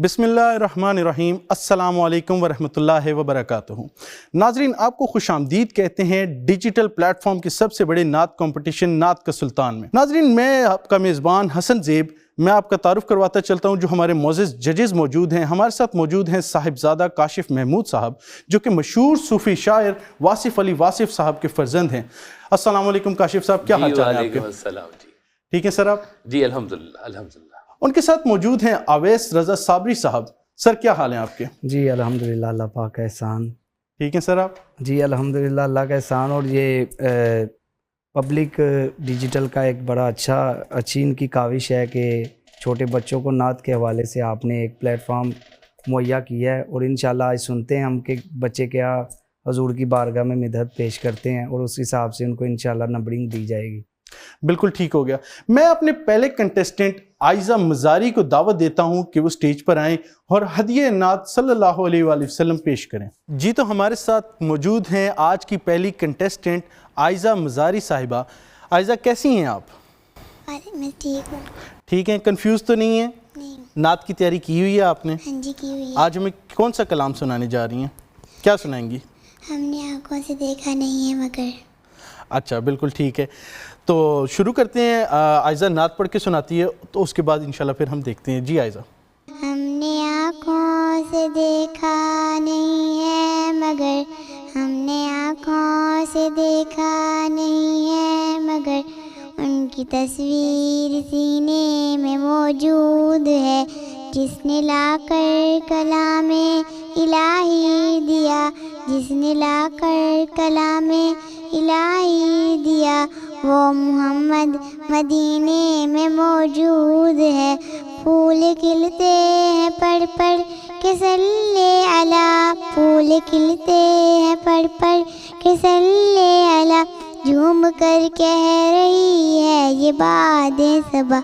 بسم اللہ الرحمن الرحیم، السلام علیکم ورحمۃ اللہ وبرکاتہ۔ ناظرین، آپ کو خوش آمدید کہتے ہیں ڈیجیٹل پلیٹ فارم کے سب سے بڑے نعت کمپٹیشن نعت کا سلطان میں۔ ناظرین، میں آپ کا میزبان حسن زیب، میں آپ کا تعارف کرواتا چلتا ہوں جو ہمارے معزز ججز موجود ہیں۔ ہمارے ساتھ موجود ہیں صاحبزادہ کاشف محمود صاحب، جو کہ مشہور صوفی شاعر واصف علی واصف صاحب کے فرزند ہیں۔ السلام علیکم کاشف صاحب، کیا حال چال ہے آپ کے؟ وعلیکم السلام جی۔ ٹھیک ہے سر آپ؟ جی الحمدللہ الحمدللہ۔ ان کے ساتھ موجود ہیں اویس رضا صابری صاحب۔ سر کیا حال ہیں آپ کے؟ جی الحمدللہ، اللہ پاک کا احسان۔ ٹھیک ہے سر آپ؟ جی الحمدللہ، اللہ کا احسان۔ اور یہ پبلک ڈیجیٹل کا ایک بڑا اچھی ان کی کاوش ہے کہ چھوٹے بچوں کو نعت کے حوالے سے آپ نے ایک پلیٹ فارم مہیا کیا ہے، اور انشاءاللہ آج سنتے ہیں ہم کہ بچے کیا حضور کی بارگاہ میں مدحت پیش کرتے ہیں، اور اس حساب سے ان کو انشاءاللہ نمبرنگ دی جائے گی۔ بالکل ٹھیک ہو گیا۔ میں اپنے پہلے کنٹیسٹنٹ عائزہ مزاری کو دعوت دیتا ہوں کہ وہ سٹیج پر آئیں اور ہدیہ نعت صلی اللہ علیہ وآلہ وسلم پیش کریں۔ جی تو ہمارے ساتھ موجود ہیں آج کی پہلی کنٹیسٹنٹ عائزہ مزاری صاحبہ۔ عائزہ کیسی ہیں آپ؟ میں ٹھیک ہوں۔ ٹھیک ہیں، کنفیوز تو نہیں ہیں؟ نہیں۔ نعت کی تیاری کی ہوئی ہے آپ نے؟ ہاں جی، کی ہوئی ہے۔ آج ہمیں کون سا کلام سنانے جا رہی ہیں؟ کیا سنائیں گی؟ ہم نے آنکھوں سے دیکھا نہیں ہے مگر۔ اچھا، بالکل ٹھیک ہے۔ تو شروع کرتے ہیں۔ عائزہ نعت پڑھ کے سناتی ہے، تو اس کے بعد انشاءاللہ پھر ہم دیکھتے ہیں۔ جی عائزہ۔ ہم نے آنکھوں سے دیکھا نہیں ہے مگر، ہم نے آنکھوں سے دیکھا نہیں ہے مگر، ان کی تصویر سینے میں موجود ہے، جس نے لا کر کلام الہی دیا، جس نے لا کر کلام الہی دیا، وہ محمد مدینے میں موجود ہے۔ پھول کھلتے ہیں پڑھ پڑھ کے صلی علی، پھول کھلتے ہیں پڑھ پڑھ کے صلی علی، جھوم کر کہہ رہی ہے یہ بادیں صبا،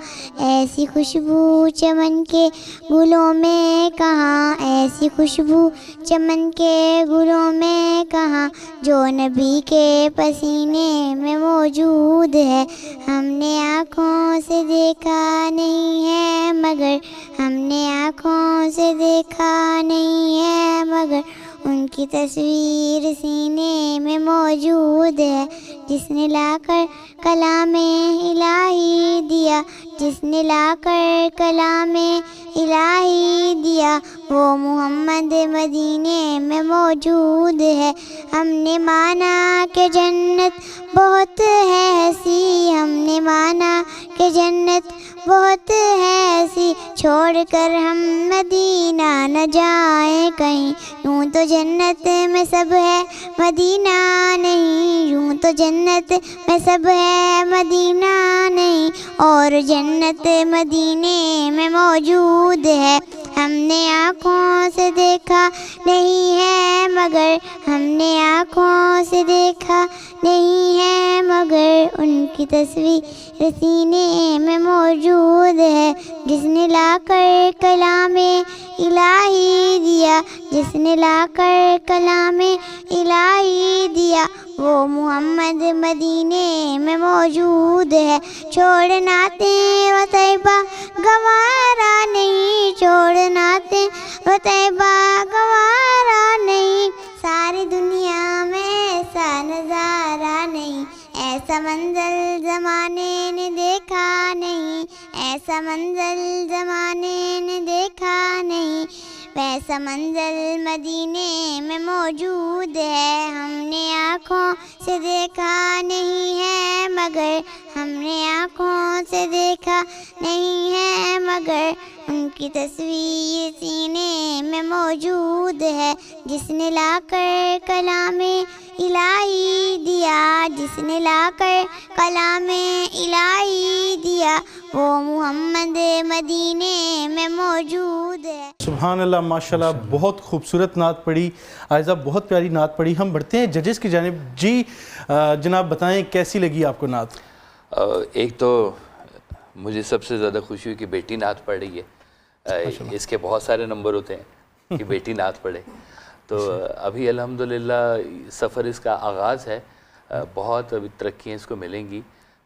ایسی خوشبو چمن کے گلوں میں کہاں، ایسی خوشبو چمن کے گلوں میں کہاں، جو نبی کے پسینے میں موجود ہے۔ ہم نے آنکھوں سے دیکھا نہیں ہے مگر، ہم نے آنکھوں سے دیکھا نہیں ہے مگر، ان کی تصویر سینے میں موجود ہے، جس نے لا کر کلام الہی دیا، جس نے لا کر کلام الہی دیا، وہ محمد مدینے میں موجود ہے۔ ہم نے مانا کہ جنت بہت ہے ہنسی، ہم نے مانا کہ جنت بہت ہے ہنسی، چھوڑ کر ہم مدینہ نہ جائیں کہیں، یوں تو جنت میں سب ہے مدینہ نہیں، یوں تو جنت میں سب ہے مدینہ نہیں، اور جنت مدینے میں موجود ہے۔ ہم نے آنکھوں سے دیکھا نہیں ہے مگر، ہم نے آنکھوں سے دیکھا نہیں ہے مگر، ان کی تصویر سینے میں موجود ہے، جس نے لا کر کلام الہی دیا، جس نے لا کر کلام الہی دیا، وہ محمد مدینے میں موجود ہے۔ چھوڑنا تیرا طیبہ گوارا نہیں، چھوڑنا تیرا طیبہ گوارا نہیں، ساری دنیا میں ایسا نظارہ نہیں، ایسا منظر زمانے نے دیکھا نہیں، ایسا منظر زمانے نے دیکھا نہیں، ویسا منظر مدینے میں موجود ہے۔ ہم نے آنکھوں سے دیکھا نہیں ہے مگر، ہم نے آنکھوں سے دیکھا نہیں ہے مگر، ان کی تصویر سینے میں موجود ہے، جس نے لا کر کلام الہی دیا، جس نے لا کر کلام الہی دیا، وہ محمد مدینے میں موجود ہے۔ سبحان اللہ، ماشاءاللہ، بہت خوبصورت نعت پڑھی عائزہ، بہت پیاری نعت پڑھی۔ ہم بڑھتے ہیں ججز کی جانب۔ جی جناب، بتائیں کیسی لگی آپ کو نعت؟ ایک تو مجھے سب سے زیادہ خوشی ہوئی کہ بیٹی نعت پڑھ رہی ہے، اس کے بہت سارے نمبر ہوتے ہیں کہ بیٹی نعت پڑھے، تو ابھی الحمدللہ سفر اس کا آغاز ہے، بہت ابھی ترقیاں اس کو ملیں گی،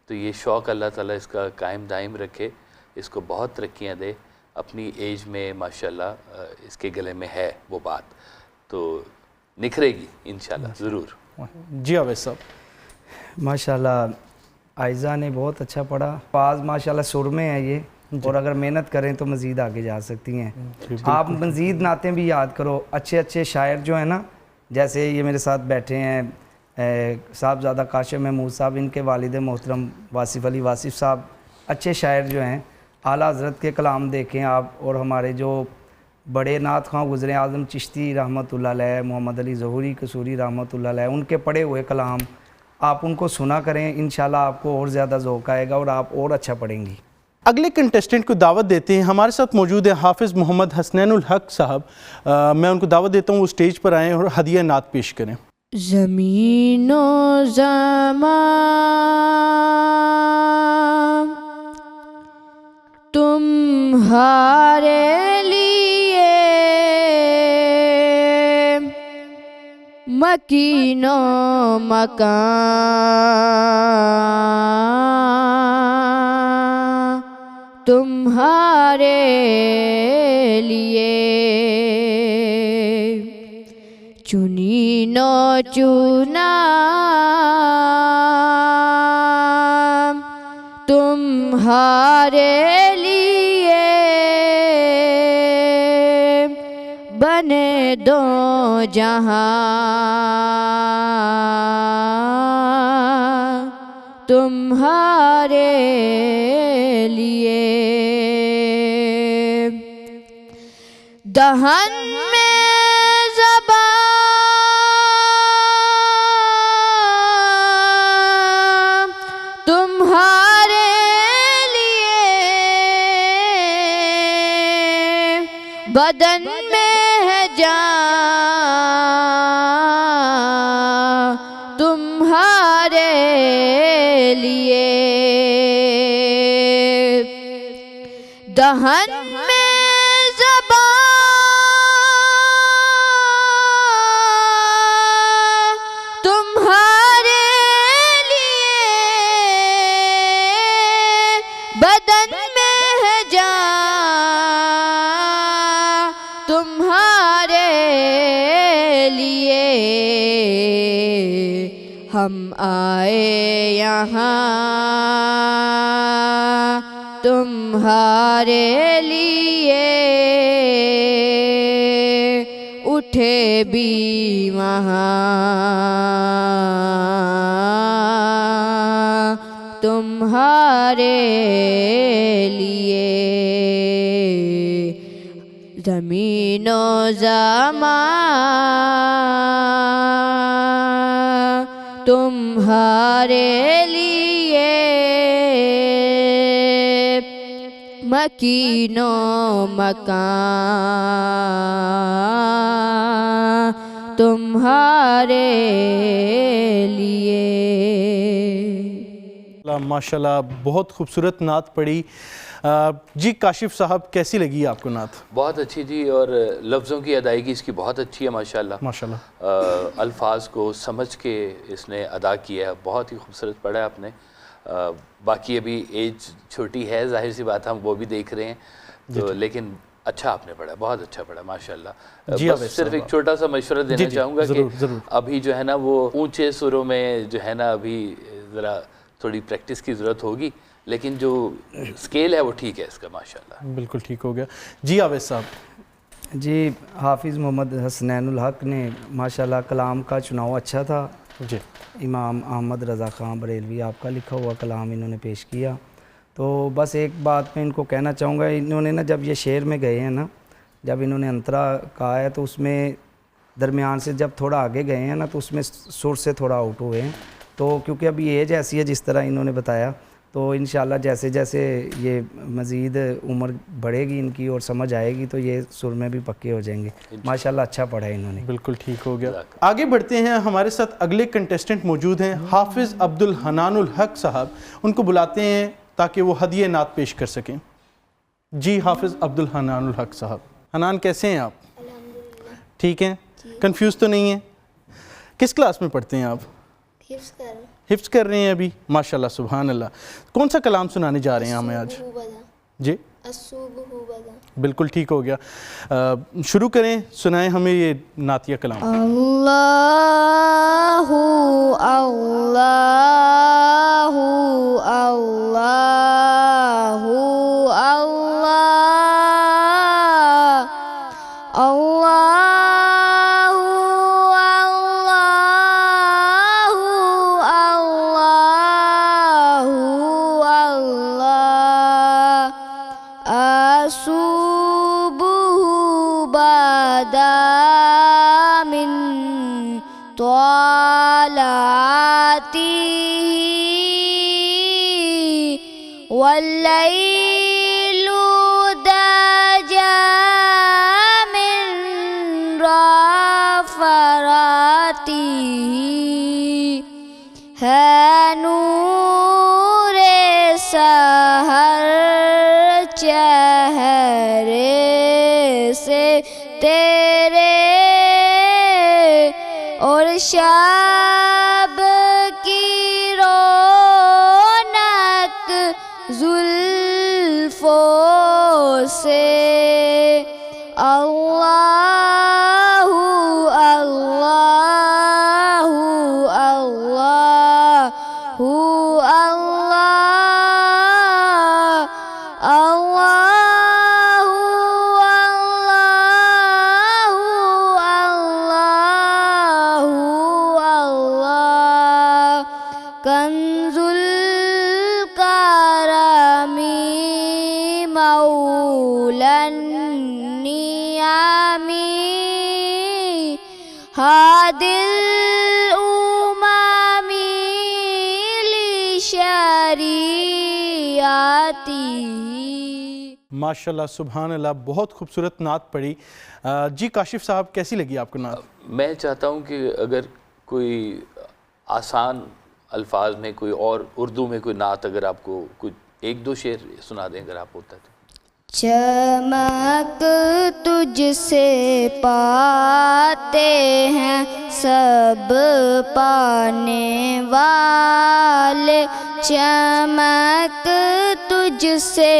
تو یہ شوق اللہ تعالیٰ اس کا قائم دائم رکھے، اس کو بہت ترقیاں دے۔ اپنی ایج میں ماشاءاللہ اس کے گلے میں ہے وہ بات تو نکھرے گی انشاءاللہ ضرور. جی عویس صاحب. ماشاءاللہ عائزہ نے بہت اچھا پڑھا. پاز ماشاءاللہ سر میں ہے یہ, اور اگر محنت کریں تو مزید آگے جا سکتی ہیں. آپ مزید نعتیں بھی یاد کرو. اچھے اچھے شاعر جو ہیں نا, جیسے یہ میرے ساتھ بیٹھے ہیں صاحبزادہ کاشف محمود صاحب, ان کے والد محترم واصف علی واصف صاحب, اچھے شاعر جو ہیں. اعلیٰ حضرت کے کلام دیکھیں آپ, اور ہمارے جو بڑے نعت خواں گزرے اعظم چشتی رحمۃ اللہ علیہ, محمد علی ظہوری قصوری رحمۃ اللہ علیہ, ان کے پڑھے ہوئے کلام آپ ان کو سنا کریں, انشاءاللہ آپ کو اور زیادہ ذوق آئے گا اور آپ اور اچھا پڑھیں گی. اگلے کنٹیسٹنٹ کو دعوت دیتے ہیں. ہمارے ساتھ موجود ہے حافظ محمد حسنین الحق صاحب. میں ان کو دعوت دیتا ہوں وہ اسٹیج پر آئیں اور ہدیہ نعت پیش کریں. زمین و زمان تمہارے لیے مکین و مکان تمہارے لیے چنی نو چنا تمہارے لیے بنے دو جہاں تمہارے لیے دہن میں زبان تمہارے لیے بدن میں ہے جان تمہارے لیے دہن میں زبان تمہارے لیے بدن میں ہے جان تمہارے لیے ہم آئے یہاں تمہارے لیے اٹھے بھی وہاں تمہارے لیے زمین و زمان تمہارے لیے مکین و مکان تمہارے لیے. ماشاءاللہ بہت خوبصورت نعت پڑھی. جی کاشف صاحب کیسی لگی آپ کو نعت؟ بہت اچھی جی, اور لفظوں کی ادائیگی اس کی بہت اچھی ہے ماشاءاللہ. الفاظ کو سمجھ کے اس نے ادا کیا ہے, بہت ہی خوبصورت پڑھا ہے آپ نے. باقی ابھی ایج چھوٹی ہے, ظاہر سی بات ہم وہ بھی دیکھ رہے ہیں تو, لیکن اچھا آپ نے پڑھا, بہت اچھا پڑھا ماشاءاللہ. بس صرف ایک چھوٹا سا مشورہ دینا چاہوں گا کہ ابھی جو ہے نا وہ اونچے سروں میں جو ہے نا ابھی ذرا تھوڑی پریکٹس کی ضرورت ہوگی, لیکن جو سکیل ہے وہ ٹھیک ہے اس کا ماشاءاللہ. بالکل ٹھیک ہو گیا. جی عویس صاحب. جی حافظ محمد حسنین الحق نے ماشاءاللہ کلام کا چناؤ اچھا تھا. جی امام احمد رضا خان بریلوی آپ کا لکھا ہوا کلام انہوں نے پیش کیا. تو بس ایک بات میں ان کو کہنا چاہوں گا, انہوں نے نا جب یہ شعر میں گئے ہیں نا, جب انہوں نے انترا کہا ہے تو اس میں درمیان سے جب تھوڑا آگے گئے ہیں نا تو اس میں سر سے تھوڑا آؤٹ ہوئے ہیں. تو کیونکہ ابھی ایج ایسی ہے جس طرح انہوں نے بتایا, تو انشاءاللہ جیسے جیسے یہ مزید عمر بڑھے گی ان کی اور سمجھ آئے گی تو یہ سر میں بھی پکے ہو جائیں گے. ماشاءاللہ اچھا پڑھا ہے انہوں نے. بالکل ٹھیک ہو گیا. آگے بڑھتے ہیں. ہمارے ساتھ اگلے کنٹیسٹنٹ موجود ہیں حافظ عبد الحنان الحق صاحب. ان کو بلاتے ہیں تاکہ وہ ہدیہ نعت پیش کر سکیں. جی حافظ عبد الحنان الحق صاحب. حنان کیسے ہیں آپ؟ الحمدللہ ٹھیک ہیں, کنفیوز تو نہیں ہیں؟ کس کلاس میں پڑھتے ہیں آپ؟ حفظ کر رہے ہیں ابھی, ماشاءاللہ سبحان اللہ. کون سا کلام سنانے جا رہے ہیں ہمیں آج؟ جی الصبح بدا بالکل ٹھیک ہو گیا. شروع کریں, سنائیں ہمیں یہ نعتیہ کلام. اللہ اللہ اللہ اللہ اللہ اللہ اللہ الصبح بدا من طلعته والليل دجى من رفراته ہے نور سحر چہرے سے تیرے اور شب کی رونق زلفوں سے اللہ اللہ اللہ کنز الکرم مولا النعم ہادی الامم لشریعتی. ماشاءاللہ سبحان اللہ, بہت خوبصورت نعت پڑھی. جی کاشف صاحب, کیسی لگی آپ کو نعت؟ میں چاہتا ہوں کہ اگر کوئی آسان الفاظ میں کوئی اور اردو میں کوئی نعت اگر آپ کو کوئی ایک دو شعر سنا دیں اگر آپ ہوتا ہے تو. چمک تجھ سے پاتے ہیں سب پانے والے, چمک تجھ سے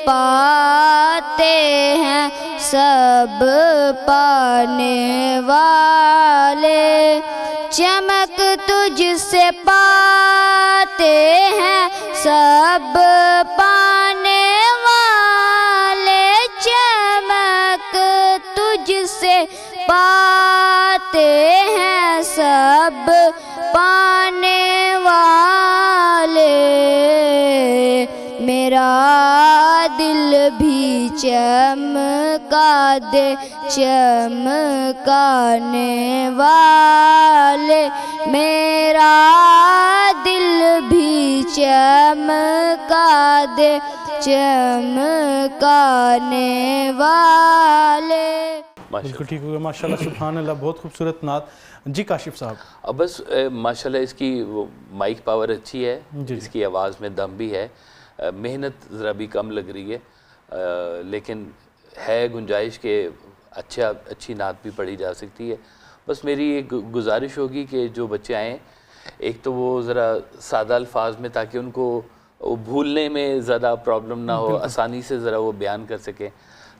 پاتے ہیں سب پانے والے, چمک تجھ سے پاتے ہیں سب پانے والے, چمک تجھ سے پاتے ہیں سب پانے والے, میرا دل بھی چمکا دے چمکانے والے, میرا دل بھی چمکا دے چمکانے والے. بالکل ٹھیک ہو گیا, ماشاءاللہ سبحان اللہ, بہت خوبصورت نعت. جی کاشف صاحب. اب بس ماشاءاللہ اس کی وہ مائک پاور اچھی ہے, اس کی آواز میں دم بھی ہے, محنت ذرا بھی کم لگ رہی ہے, لیکن ہے گنجائش کہ اچھی نعت بھی پڑھی جا سکتی ہے. بس میری ایک گزارش ہوگی کہ جو بچے آئیں ایک to وہ ذرا سادہ الفاظ میں تاکہ ان کو بھولنے میں زیادہ پرابلم نہ ہو, آسانی سے ذرا وہ بیان کر سکیں.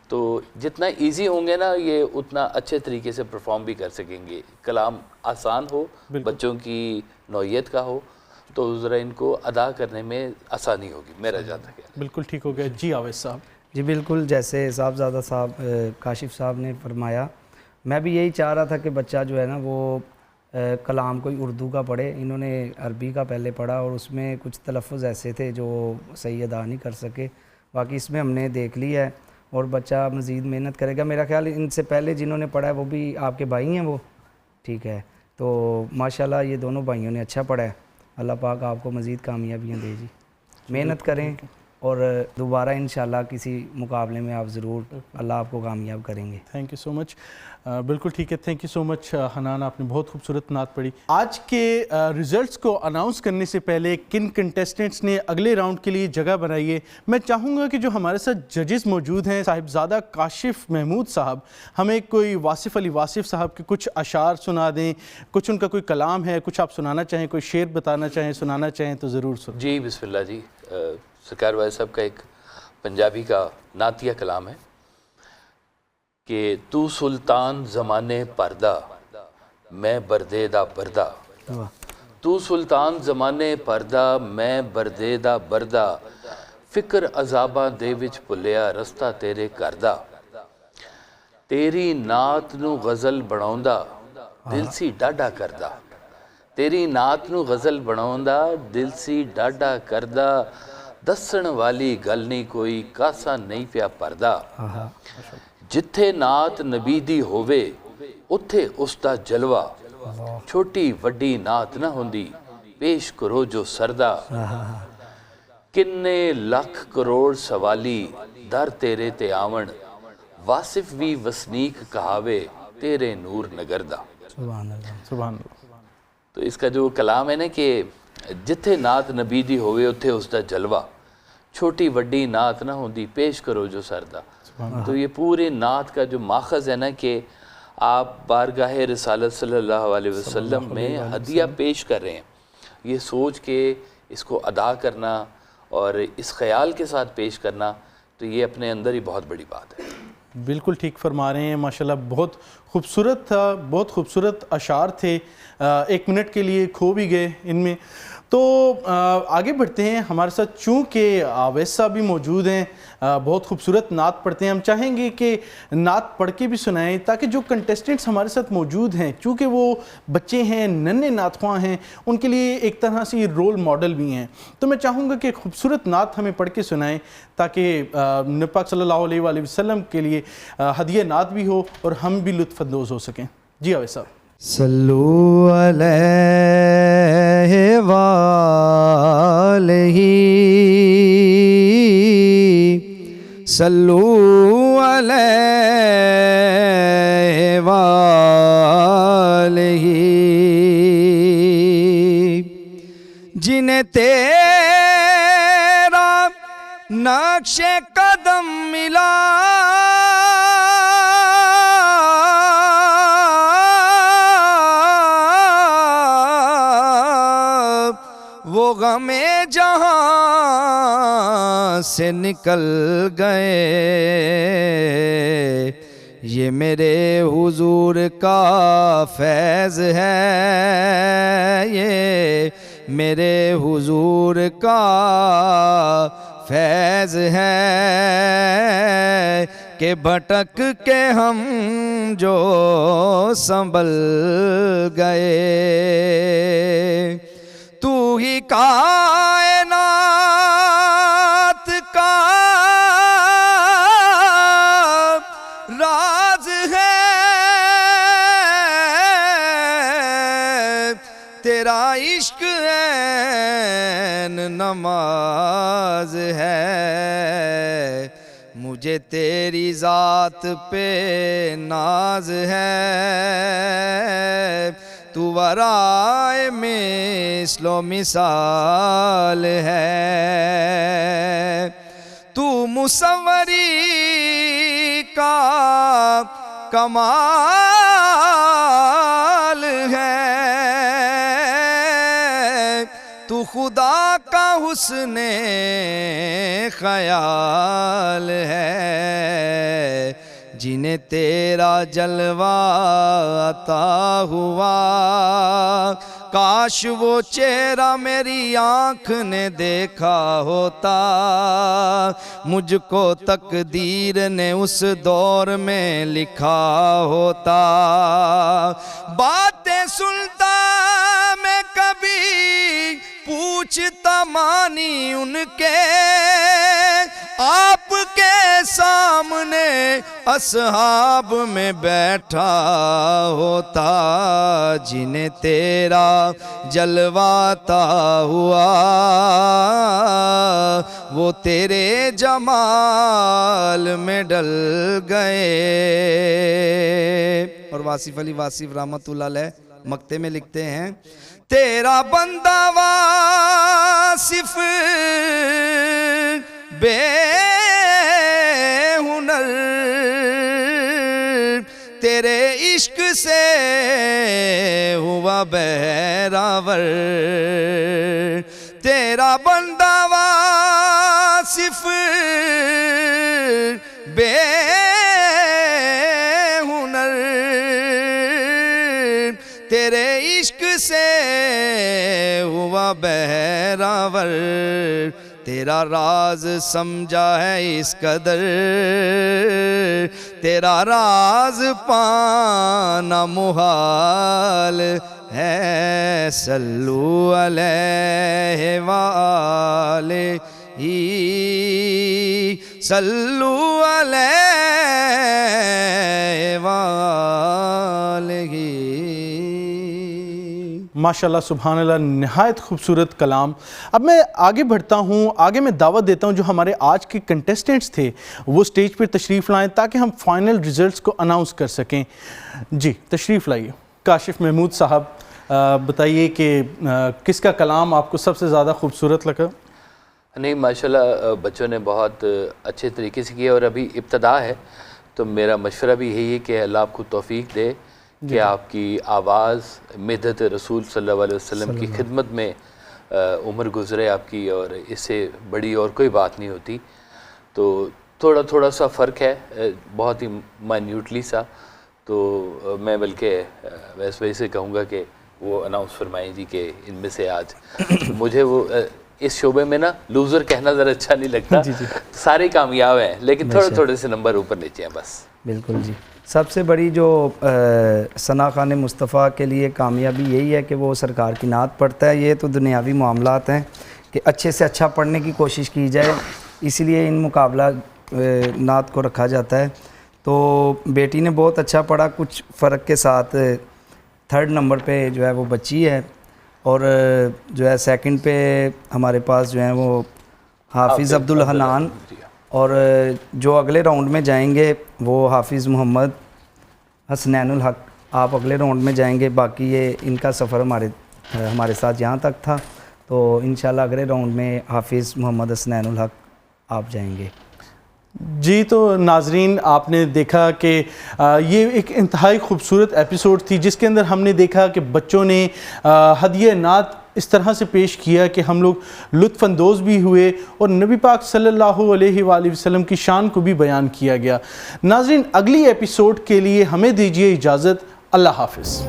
تو جتنا ایزی ہوں گے نا یہ اتنا اچھے طریقے سے پرفارم بھی کر سکیں گے. کلام آسان ہو, بچوں کی نوعیت کا ہو تو ذرا ان کو ادا کرنے میں آسانی ہوگی, میرا جاتا ہے. بالکل ٹھیک ہو گیا. جی عاوض صاحب. جی بالکل, جیسے صاحبزادہ صاحب کاشف صاحب نے فرمایا, میں بھی یہی چاہ رہا تھا کہ بچہ جو ہے نا وہ کلام کوئی اردو کا پڑھے. انہوں نے عربی کا پہلے پڑھا اور اس میں کچھ تلفظ ایسے تھے جو صحیح ادا نہیں کر سکے. باقی اس میں ہم نے دیکھ لی ہے اور بچہ مزید محنت کرے گا. میرا خیال ان سے پہلے جنہوں نے پڑھا ہے وہ بھی آپ کے بھائی ہیں وہ, ٹھیک ہے. تو ماشاءاللہ یہ دونوں بھائیوں نے اچھا پڑھا ہے. اللہ پاک آپ کو مزید کامیابیاں دے جی. محنت کریں اور دوبارہ انشاءاللہ کسی مقابلے میں آپ ضرور اللہ آپ کو کامیاب کریں گے. تھینک یو سو مچ. بالکل ٹھیک ہے, تھینک یو سو مچ حنان, آپ نے بہت خوبصورت نعت پڑھی. آج کے ریزلٹس کو اناؤنس کرنے سے پہلے کن کنٹیسٹنٹس نے اگلے راؤنڈ کے لیے جگہ بنائی ہے, میں چاہوں گا کہ جو ہمارے ساتھ ججز موجود ہیں, صاحبزادہ کاشف محمود صاحب ہمیں کوئی واصف علی واصف صاحب کے کچھ اشعار سنا دیں. کچھ ان کا کوئی کلام ہے, کچھ آپ سنانا چاہیں, کوئی شعر بتانا چاہیں, سنانا چاہیں تو ضرور سنیں. جی بسم اللہ. جی سرکار والد صاحب کا ایک پنجابی کا نعتیہ کلام ہے کہ تو سلطان زمانے پردہ میں بردے دا بردہ، تو سلطان زمانے پردہ میں بردے دا بردہ، فکر عذاباں دے وچ پلیا رستہ تیرے کردہ، تیری نعت نو غزل بناوندا دل سی ڈاڈا کردہ، تیری نعت نو غزل بناوندا دل سی ڈاڈا کردہ، دسن والی گل نہیں کوئی کاسا نہیں پیا پردہ، جتھے نعت نبی دی ہووے اتھے اس دا جلوہ، چھوٹی وڈی نعت نہ ہوندی پیش کرو جو سردہ، کنے لاکھ کروڑ سوالی در تیرے تے آون، واصف وی وسنیک کہاوے تیرے نور نگردہ۔ سبحان اللہ۔ سبحان اللہ۔ تو اس کا جو کلام ہے نا کہ جتھے نعت نبی دی ہوئے اتھے اس دا جلوہ، چھوٹی وڈی نعت نہ ہوندی پیش کرو جو سردہ۔ تو یہ پورے نعت کا جو ماخذ ہے نا کہ آپ بارگاہ رسالت صلی اللہ علیہ وسلم میں ہدیہ پیش کر رہے ہیں، یہ سوچ کے اس کو ادا کرنا اور اس خیال کے ساتھ پیش کرنا، تو یہ اپنے اندر ہی بہت بڑی بات ہے۔ بالکل ٹھیک فرما رہے ہیں، ماشاءاللہ بہت خوبصورت تھا، بہت خوبصورت اشعار تھے، 1 منٹ کے لیے کھو بھی گئے ان میں۔ تو آگے بڑھتے ہیں، ہمارے ساتھ چونکہ اویس صاحب بھی موجود ہیں، بہت خوبصورت نعت پڑھتے ہیں، ہم چاہیں گے کہ نعت پڑھ کے بھی سنائیں تاکہ جو کنٹیسٹنٹس ہمارے ساتھ موجود ہیں، چونکہ وہ بچے ہیں، ننھے نعت خواں ہیں، ان کے لیے ایک طرح سے رول ماڈل بھی ہیں، تو میں چاہوں گا کہ خوبصورت نعت ہمیں پڑھ کے سنائیں تاکہ نبی پاک صلی اللہ علیہ وآلہ وسلم کے لیے ہدیہ نعت بھی ہو اور ہم بھی لطف اندوز ہو سکیں۔ جی اویس صاحب۔ صلو علیہ وآلہ، صلو علیہ وآلہ، جنہیں تیرا نقش قدم ملا، وہ غم جہاں سے نکل گئے، یہ میرے حضور کا فیض ہے، یہ میرے حضور کا فیض ہے کہ بھٹک کے ہم جو سنبھل گئے، تو ہی کائنات کا راز ہے، تیرا عشق عین نماز ہے، مجھے تیری ذات پہ ناز ہے، تو ورائے مثل و مثال ہے، تو مصوری کا کمال ہے، تو خدا کا حسن خیال ہے، جنہیں تیرا جلوہ عطا ہوا، کاش وہ چہرہ میری آنکھ نے دیکھا ہوتا، مجھ کو تقدیر نے اس دور میں لکھا ہوتا، باتیں سنتا میں کبھی پوچھتا مانی ان کے، آپ کے سامنے اصحاب میں بیٹھا ہوتا، جنہیں تیرا جلوہ عطا ہوا، وہ تیرے جمال میں ڈل گئے۔ اور واصف علی واصف رحمۃ اللہ علیہ مقطع میں لکھتے ہیں، تیرا بندہ واصف بے ہنر، تیرے عشق سے ہوا بہراور، تیرا بندہ واصف بے ہنر تیرے عشق سے ہوا بہراور تیرا راز سمجھا ہے اس قدر تیرا راز پانا محال ہے صلو علیہ وآلہ صلو علیہ وآلہ۔ ماشاءاللہ سبحان اللہ، نہایت خوبصورت کلام۔ اب میں آگے بڑھتا ہوں، آگے میں دعوت دیتا ہوں جو ہمارے آج کے کنٹیسٹنٹس تھے وہ سٹیج پر تشریف لائیں تاکہ ہم فائنل ریزلٹس کو اناؤنس کر سکیں۔ جی تشریف لائیے۔ کاشف محمود صاحب بتائیے کہ کس کا کلام آپ کو سب سے زیادہ خوبصورت لگا؟ نہیں ماشاءاللہ بچوں نے بہت اچھے طریقے سے کیا، اور ابھی ابتدا ہے تو میرا مشورہ بھی یہی ہے کہ اللہ آپ کو توفیق دے کہ آپ کی آواز مدحت رسول صلی اللہ علیہ وسلم کی خدمت میں عمر گزرے آپ کی، اور اس سے بڑی اور کوئی بات نہیں ہوتی۔ تو تھوڑا سا فرق ہے، بہت ہی مائنیوٹلی سا، تو میں بلکہ ویسے کہوں گا کہ وہ اناؤنس فرمائیں جی کہ ان میں سے آج مجھے وہ اس شعبے میں نا لوزر کہنا ذرا اچھا نہیں لگتا، سارے کامیاب ہیں لیکن تھوڑے سے نمبر اوپر نیچے ہیں بس۔ بالکل جی، سب سے بڑی جو ثنا خان مصطفیٰ کے لیے کامیابی یہی ہے کہ وہ سرکار کی نعت پڑھتا ہے۔ یہ تو دنیاوی معاملات ہیں کہ اچھے سے اچھا پڑھنے کی کوشش کی جائے، اسی لیے ان مقابلہ نعت کو رکھا جاتا ہے۔ تو بیٹی نے بہت اچھا پڑھا، کچھ فرق کے ساتھ 3rd نمبر پہ جو ہے وہ بچی ہے، اور جو ہے 2nd پہ ہمارے پاس جو ہیں وہ حافظ عبدالحنان، اور جو اگلے راؤنڈ میں جائیں گے وہ حافظ محمد حسنین الحق، آپ اگلے راؤنڈ میں جائیں گے۔ باقی یہ ان کا سفر ہمارے ساتھ یہاں تک تھا، تو انشاءاللہ اگلے راؤنڈ میں حافظ محمد حسنین الحق آپ جائیں گے۔ جی تو ناظرین آپ نے دیکھا کہ یہ ایک انتہائی خوبصورت ایپیسوڈ تھی جس کے اندر ہم نے دیکھا کہ بچوں نے ہدیہ نعت اس طرح سے پیش کیا کہ ہم لوگ لطف اندوز بھی ہوئے، اور نبی پاک صلی اللہ علیہ وآلہ وسلم کی شان کو بھی بیان کیا گیا۔ ناظرین اگلی ایپیسوڈ کے لیے ہمیں دیجیے اجازت، اللہ حافظ۔